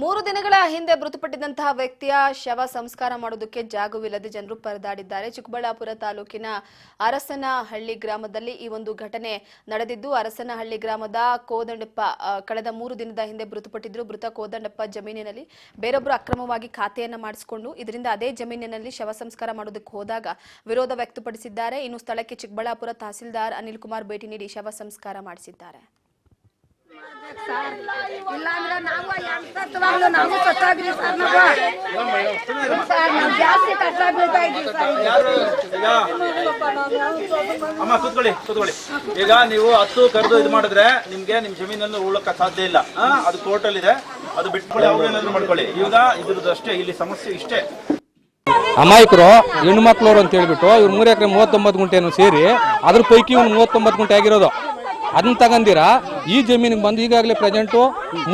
3 ದಿನಗಳ ಹಿಂದೆ ಮೃತಪಟ್ಟಿದ್ದಂತಹ ವ್ಯಕ್ತಿಯ ಶವ ಸಂಸ್ಕಾರ ಮಾಡೋದಕ್ಕೆ ಜಾಗವಿಲ್ಲದೆ ಜನರು ಪರದಾಡಿದ್ದಾರೆ. ಚಿಕ್ಕಬಳ್ಳಾಪುರ ತಾಲೂಕಿನ ಅರಸನಹಳ್ಳಿ ಗ್ರಾಮದಲ್ಲಿ ಈ ಒಂದು ಘಟನೆ ನಡೆದಿದ್ದು, ಅರಸನಹಳ್ಳಿ ಗ್ರಾಮದ ಕೋದಂಡಪ್ಪ ಕಳೆದ 3 ದಿನದ ಹಿಂದೆ ಮೃತಪಟ್ಟಿದ್ರು. ಮೃತ ಕೋದಂಡಪ್ಪ ಜಮೀನಿನಲ್ಲಿ ಬೇರೊಬ್ಬರು ಅಕ್ರಮವಾಗಿ ಖಾತೆಯನ್ನ ಮಾಡಿಸಿಕೊಂಡು ಇದರಿಂದ ಅದೇ ಜಮೀನಿನಲ್ಲಿ ಶವ ಸಂಸ್ಕಾರ ಮಾಡೋದಕ್ಕೆ ಹೋದಾಗ ವಿರೋಧ ವ್ಯಕ್ತಪಡಿಸಿದ್ದಾರೆ. ಇನ್ನು ಸ್ಥಳಕ್ಕೆ ಚಿಕ್ಕಬಳ್ಳಾಪುರ ತಹಸೀಲ್ದಾರ್ ಅನಿಲ್ ಕುಮಾರ್ ಭೇಟಿ ನೀಡಿ ಶವ ಸಂಸ್ಕಾರ ಮಾಡಿಸಿದ್ದಾರೆ. ಅಮ್ಮ ಕೂತ್ಕೊಳ್ಳಿ. ಈಗ ನೀವು 10 ಕರೆದು ಇದು ಮಾಡಿದ್ರೆ ನಿಮ್ಗೆ ನಿಮ್ ಜಮೀನಲ್ಲಿ ಉಳಕ್ಕೆ ಸಾಧ್ಯ ಇಲ್ಲ. ಅದು ಕೋರ್ಟಲ್ ಇದೆ, ಅದು ಬಿಟ್ಕೊಳ್ಳಿ, ಅವ್ರೇನಾದ್ರು ಮಾಡ್ಕೊಳ್ಳಿ. ಈಗ ಇದ್ರದ್ದು ಅಷ್ಟೇ, ಇಲ್ಲಿ ಸಮಸ್ಯೆ ಇಷ್ಟೇ. ಅಮಾಯಕರು ಹೆಣ್ಣು ಮಕ್ಳವ್ರು ಅಂತ ಹೇಳ್ಬಿಟ್ಟು ಇವ್ರು 3 ಎಕರೆ 39 ಗುಂಟೆಯನ್ನು ಸೇರಿ ಅದ್ರ ಪೈಕಿ ಇವ್ನು 39 ಗುಂಟೆ ಆಗಿರೋದು. ಅದನ್ನ ತಗೊಂಡಿರ ಈ ಜಮೀನಿಗೆ ಬಂದು ಈಗಾಗಲೇ ಪ್ರೆಸೆಂಟು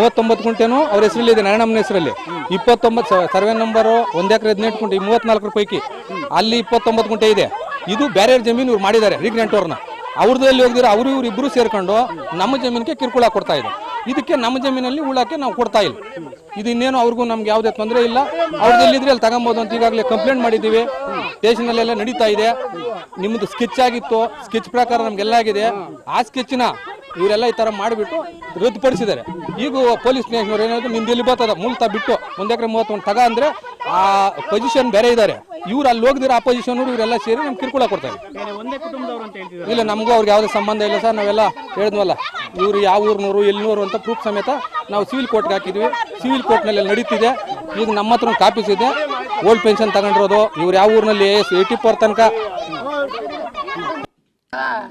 39 ಗುಂಟೆನೂ ಅವ್ರ ಹೆಸರಲ್ಲಿದೆ, ನಾರಾಯಣಮ್ಮನ ಹೆಸರಲ್ಲಿ. 29 ಸರ್ವೆ ನಂಬರು 1 ಎಕರೆ 18 ಗುಂಟೆ, 34 ಪೈಕಿ ಅಲ್ಲಿ 29 ಗುಂಟೆ ಇದೆ. ಇದು ಬೇರೆ ಜಮೀನು ಇವ್ರು ಮಾಡಿದ್ದಾರೆ ರೀಗ್ರೆಂಟವ್ರನ್ನ. ಅವ್ರದಲ್ಲಿ ಹೋಗಿದ್ರೆ ಅವರು ಇವ್ರು ಇಬ್ಬರು ಸೇರ್ಕೊಂಡು ನಮ್ಮ ಜಮೀನಿಗೆ ಕಿರುಕುಳ ಕೊಡ್ತಾ ಇದೆ. ಇದಕ್ಕೆ ನಮ್ಮ ಜಮೀನಲ್ಲಿ ಉಳಕ್ಕೆ ನಾವು ಕೊಡ್ತಾ ಇಲ್ಲ. ಇದು ಇನ್ನೇನು ಅವ್ರಿಗೂ ನಮ್ಗೆ ಯಾವುದೇ ತೊಂದರೆ ಇಲ್ಲ. ಅವ್ರದಲ್ಲಿದ್ರೆ ಅಲ್ಲಿ ತಗೊಬೋದು ಅಂತ ಈಗಾಗಲೇ ಕಂಪ್ಲೇಂಟ್ ಮಾಡಿದ್ದೀವಿ. ಸ್ಟೇಷನಲ್ಲೆಲ್ಲ ನಡೀತಾ ಇದೆ. ನಿಮ್ಮದು ಸ್ಕೆಚ್ ಆಗಿತ್ತು, ಸ್ಕೆಚ್ ಪ್ರಕಾರ ನಮ್ಗೆಲ್ಲ ಆಗಿದೆ. ಆ ಸ್ಕೆಚ್ನ ಇವರೆಲ್ಲ ಈ ಥರ ಮಾಡಿಬಿಟ್ಟು ರದ್ದುಪಡಿಸಿದ್ದಾರೆ. ಈಗ ಪೊಲೀಸ್ ಸ್ಟೇಷನ್ ಏನಾದ್ರು ನಿಮ್ದು ಎಲ್ಲಿ ಬರ್ತದ ಮೂಲತ ಬಿಟ್ಟು 1 ಎಕರೆ 31 ತಗ ಅಂದರೆ ಆ ಪೊಸಿಷನ್ ಬೇರೆ ಇದ್ದಾರೆ. ಇವ್ರು ಅಲ್ಲಿ ಹೋಗಿದ್ರೆ ಆ ಪೊಸಿಷನ್ ಇವರೆಲ್ಲ ಸೇರಿ ನಮ್ಗೆ ಕಿರುಕುಳ ಕೊಡ್ತಾರೆ. ಇಲ್ಲ, ನಮಗೂ ಅವ್ರಿಗೆ ಯಾವುದೇ ಸಂಬಂಧ ಇಲ್ಲ ಸರ್. ನಾವೆಲ್ಲ ಹೇಳಿದ್ವಲ್ಲ, ಇವ್ರು ಯಾವ ಊರ್ನೂರು ಎಲ್ಲಿನೂರು ಅಂತ ಪ್ರೂಫ್ ಸಮೇತ ನಾವು ಸಿವಿಲ್ ಕೋರ್ಟ್ಗೆ ಹಾಕಿದ್ವಿ. ಸಿವಿಲ್ ಕೋರ್ಟ್ನಲ್ಲಿ ನಡೀತಿದೆ. ಈಗ ನಮ್ಮ ಹತ್ರ ಒಂದು ಕಾಪೀಸ್ ಇದೆ. ಓಲ್ಡ್ ಪೆನ್ಷನ್ ತಗೊಂಡಿರೋದು ಇವ್ರು ಯಾವ ಊರಿನಲ್ಲಿ 84 ತನಕ.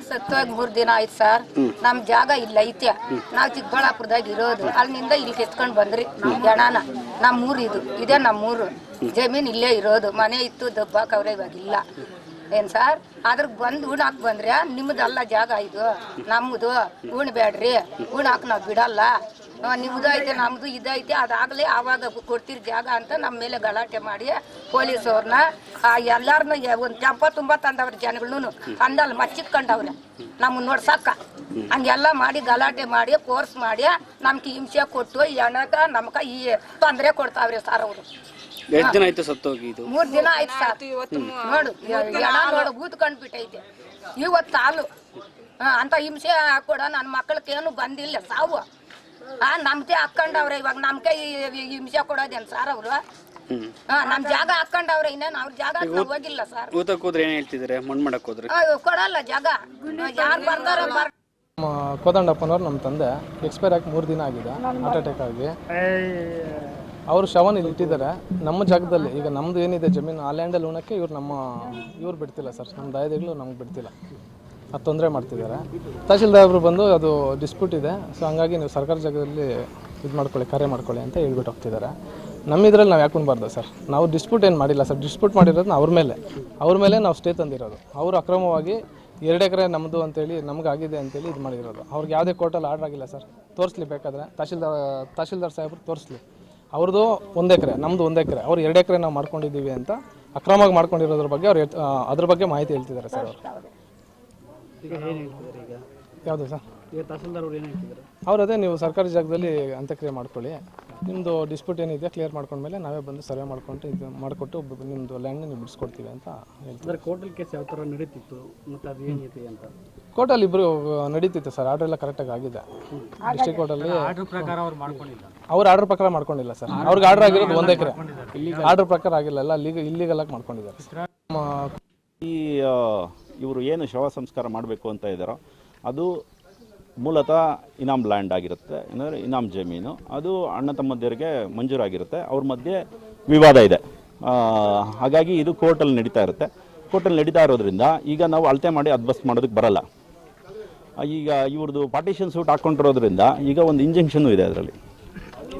ಸತ್ತೋಗಿ 3 ದಿನ ಆಯ್ತು ಸರ್. ನಮ್ ಜಾಗ ಇಲ್ಲ ಐತೆ. ನಾವು ಚಿಕ್ಕಬಳ್ಳಾಪುರದಾಗ ಇರೋದು. ಅಲ್ಲಿಂದ ಇಲ್ಲಿ ಕೆತ್ಕೊಂಡ್ ಬಂದ್ರಿ ಜನಾನ. ನಮ್ಮೂರು ಇದೇ ನಮ್ಮೂರು. ಜಮೀನ್ ಇಲ್ಲೇ ಇರೋದು. ಮನೆ ಇತ್ತು, ದಬ್ಬಾಕವ್ರೆ, ಇವಾಗ ಇಲ್ಲ ಏನ್ ಸರ್. ಅದ್ರ ಬಂದು ಉಣಾಕ್ ಬಂದ್ರೆ ನಿಮ್ದಲ್ಲ ಜಾಗ ಇದು, ನಮ್ಮದು. ಉಣ್ಬೇಡ್ರಿ, ಉಣಾಕ್ ನಾವು ಬಿಡಲ್ಲ. ನಿಮ್ದು ಐತೆ, ನಮ್ದು ಇದೈತೆ, ಅದಾಗಲೇ ಆವಾಗ ಕೊಡ್ತೀರಿ ಜಾಗ ಅಂತ ನಮ್ಮ ಮೇಲೆ ಗಲಾಟೆ ಮಾಡಿ ಪೊಲೀಸವ್ರನ್ನ ಎಲ್ಲಾರನ್ನ ಒಂದು ಟೆಂಪ ತುಂಬ ತಂದವ್ರೆ. ಜನಗಳೂ ಅಂದಲ್ಲ ಮಚ್ಚಿಟ್ಕೊಂಡವ್ರೆ ನಮ್ಮನ್ನ ನೋಡ್ಸಕ್ಕ. ಹಂಗೆಲ್ಲ ಮಾಡಿ ಗಲಾಟೆ ಮಾಡಿ ಫೋರ್ಸ್ ಮಾಡಿ ನಮ್ಗೆ ಹಿಂಸೆ ಕೊಟ್ಟು ಎಣಕ ನಮ್ಗೆ ಈ ತೊಂದರೆ ಕೊಡ್ತಾವ್ರೆ ಸರ್ ಅವರು. ಎಷ್ಟು ದಿನ ಆಯ್ತು ಸತ್ತೋಗಿ? 3 ದಿನ ಆಯ್ತು ಸರ್. ನೋಡು ಎಣ ನೋಡು ಊದ್ಕೊಂಡ್ ಬಿಟ್ಟೈತೆ ಇವತ್ತು ಸಾಲು. ಅಂತ ಹಿಂಸೆ ಕೊಡ ನನ್ನ ಮಕ್ಕಳಕ್ಕೇನು ಬಂದಿಲ್ಲ ಸಾವು. ನಮ್ದೇ ಹಾಕೊಂಡವ್ರೆ. ಇವಾಗ ನಮ್ಗೆ ಹಿಂಸೆ ಕೊಡೋದೇನ್ ಸರ್ ಅವರು? ನಮ್ ಜಾಗ ಹಾಕೊಂಡವ್ರೆ. ಇನ್ನೇನು ಅವ್ರ ಜಾಗ ಹೋಗಿಲ್ಲ ಸರ್. ಏನ್ ಹೇಳ್ತಿದ್ರೆ ಮಣ್ಣು ಮಾಡಕ್ ಹೋದ್ರೆ ಕೊಡಲ್ಲ ಜಾಗ. ಯಾರು ಬರ್ತಾರ? ಕೋದಂಡಪ್ಪನವ್ರು ನಮ್ಮ ತಂದೆ ಎಕ್ಸ್ಪೈರ್ ಆಗಿ 3 ದಿನ ಆಗಿದೆ, ಹಾರ್ಟ್ ಅಟ್ಯಾಕ್ ಆಗಿ. ಅವರು ಶವನ ಇಲ್ಲಿ ಇಟ್ಟಿದ್ದಾರೆ ನಮ್ಮ ಜಾಗದಲ್ಲಿ. ಈಗ ನಮ್ಮದು ಏನಿದೆ ಜಮೀನು, ಆ ಲ್ಯಾಂಡಲ್ಲಿ ಉಣಕ್ಕೆ ಇವ್ರು ಬಿಡ್ತಿಲ್ಲ ಸರ್. ನಮ್ಮ ದಾಯದಿಗಳು ನಮ್ಗೆ ಬಿಡ್ತಿಲ್ಲ. ಅದು ತೊಂದರೆ ಮಾಡ್ತಿದ್ದಾರೆ. ತಹಸೀಲ್ದಾರರು ಬಂದು ಅದು ಡಿಸ್ಪ್ಯೂಟ್ ಇದೆ, ಸೊ ಹಂಗಾಗಿ ನೀವು ಸರ್ಕಾರಿ ಜಾಗದಲ್ಲಿ ಇದು ಮಾಡ್ಕೊಳ್ಳಿ, ಕಾರ್ಯ ಮಾಡ್ಕೊಳ್ಳಿ ಅಂತ ಹೇಳ್ಬಿಟ್ಟು ಹೋಗ್ತಿದ್ದಾರೆ. ನಮ್ಮ ಇದರಲ್ಲಿ ನಾವು ಯಾಕೊಂಡ್ಬಾರ್ದು ಸರ್. ನಾವು ಡಿಸ್ಪ್ಯೂಟ್ ಏನು ಮಾಡಿಲ್ಲ ಸರ್. ಡಿಸ್ಪ್ಯೂಟ್ ಮಾಡಿರೋದು ಅವ್ರ ಮೇಲೆ ನಾವು ಸ್ಟೇ ತಂದಿರೋದು. ಅವರು ಅಕ್ರಮವಾಗಿ 2 ಎಕರೆ ನಮ್ಮದು ಅಂತೇಳಿ ನಮಗಾಗಿದೆ ಅಂತೇಳಿ ಇದು ಮಾಡಿರೋದು. ಅವ್ರಿಗೆ ಯಾವುದೇ ಕೋರ್ಟಲ್ಲಿ ಆರ್ಡರ್ ಆಗಿಲ್ಲ ಸರ್. ತೋರಿಸ್ಲಿ ಬೇಕಾದರೆ ತಹಸೀಲ್ದಾರ್ ಸಾಹೇಬ್ರು ತೋರಿಸ್ಲಿ. ಅವ್ರದ್ದು 1 ಎಕರೆ, ನಮ್ಮದು 1 ಎಕರೆ. ಅವ್ರು 2 ಎಕರೆ ನಾವು ಮಾಡ್ಕೊಂಡಿದ್ದೀವಿ ಅಂತ ಅಕ್ರಮವಾಗಿ ಮಾಡ್ಕೊಂಡಿರೋದ್ರ ಬಗ್ಗೆ ಅವ್ರು ಅದ್ರ ಬಗ್ಗೆ ಮಾಹಿತಿ ಹೇಳ್ತಿದ್ದಾರೆ ಸರ್ ಅವರು. ಯಾವುದು ಸರ್? ಅವ್ರು ಅದೇ ನೀವು ಸರ್ಕಾರಿ ಜಾಗದಲ್ಲಿ ಅಂತ್ಯಕ್ರಿಯೆ ಮಾಡ್ಕೊಳ್ಳಿ, ನಿಮ್ಮದು ಡಿಸ್ಪ್ಯೂಟ್ ಏನಿದೆ ಕ್ಲಿಯರ್ ಮಾಡ್ಕೊಂಡ್ಮೇಲೆ ನಾವೇ ಬಂದು ಸರ್ವೆ ಮಾಡ್ಕೊಂಡು ಇದು ಮಾಡಿಕೊಟ್ಟು ನಿಮ್ಮದು ಲ್ಯಾಂಡ್ನ ನೀವು ಬಿಡಿಸ್ಕೊಡ್ತೀವಿ ಅಂತ ಹೇಳ್ತಾರೆ. ಕೋರ್ಟಲ್ ಕೇಸ್ ಯಾವ ಥರ ನಡೀತಿತ್ತು ಮತ್ತು ಅದು ಏನಿದೆ ಅಂತ? ಕೋರ್ಟಲ್ಲಿ ಇಬ್ಬರು ನಡೀತಿತ್ತು ಸರ್. ಆರ್ಡರ್ ಎಲ್ಲ ಕರೆಕ್ಟಾಗಿ ಆಗಿದೆ. ಡಿಸ್ಟ್ರಿಕ್ಟ್ ಕೋರ್ಟಲ್ಲಿ ಆರ್ಡರ್ ಪ್ರಕಾರ ಅವ್ರು ಮಾಡ್ಕೊಂಡಿಲ್ಲ. ಅವ್ರು ಆರ್ಡರ್ ಪ್ರಕಾರ ಮಾಡ್ಕೊಂಡಿಲ್ಲ ಸರ್. ಅವ್ರಿಗೆ ಆರ್ಡರ್ ಆಗಿರೋದು 1 ಎಕರೆ. ಆರ್ಡರ್ ಪ್ರಕಾರ ಆಗಿಲ್ಲ, ಎಲ್ಲ ಇಲ್ಲಿಗಲಾಗಿ ಮಾಡ್ಕೊಂಡಿದ್ದಾರೆ. ಈ ಇವರು ಏನು ಶವ ಸಂಸ್ಕಾರ ಮಾಡಬೇಕು ಅಂತ ಇದ್ದಾರೋ ಅದು ಮೂಲತಃ ಇನಾಮ್ ಲ್ಯಾಂಡ್ ಆಗಿರುತ್ತೆ, ಏನಂದರೆ ಇನಾಮ್ ಜಮೀನು. ಅದು ಅಣ್ಣ ತಮ್ಮಂದಿರಿಗೆ ಮಂಜೂರಾಗಿರುತ್ತೆ. ಅವ್ರ ಮಧ್ಯೆ ವಿವಾದ ಇದೆ. ಹಾಗಾಗಿ ಇದು ಕೋರ್ಟಲ್ಲಿ ನಡೀತಾ ಇರುತ್ತೆ. ಕೋರ್ಟಲ್ಲಿ ನಡೀತಾ ಇರೋದ್ರಿಂದ ಈಗ ನಾವು ಅಳತೆ ಮಾಡಿ ಅದ್ಬಸ್ಟ್ ಮಾಡೋದಕ್ಕೆ ಬರಲ್ಲ. ಈಗ ಇವ್ರದ್ದು ಪಾರ್ಟಿಷನ್ ಸೂಟ್ ಹಾಕ್ಕೊಂಡಿರೋದ್ರಿಂದ ಈಗ ಒಂದು ಇಂಜೆಕ್ಷನ್ನು ಇದೆ ಅದರಲ್ಲಿ.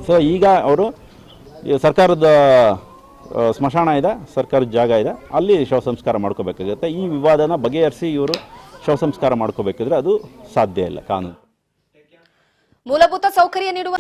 ಸೊ ಈಗ ಅವರು ಸರ್ಕಾರದ ಸ್ಮಶಾನ ಇದೆ, ಸರ್ಕಾರದ ಜಾಗ ಇದೆ, ಅಲ್ಲಿ ಶವ ಸಂಸ್ಕಾರ ಮಾಡ್ಕೋಬೇಕಾಗುತ್ತೆ. ಈ ವಿವಾದನ ಬಗೆಹರಿಸಿ ಇವರು ಶವ ಸಂಸ್ಕಾರ ಮಾಡ್ಕೋಬೇಕಿದ್ರೆ ಅದು ಸಾಧ್ಯ ಇಲ್ಲ ಕಾನೂನು. ಮೂಲಭೂತ ಸೌಕರ್ಯ ನೀಡುವ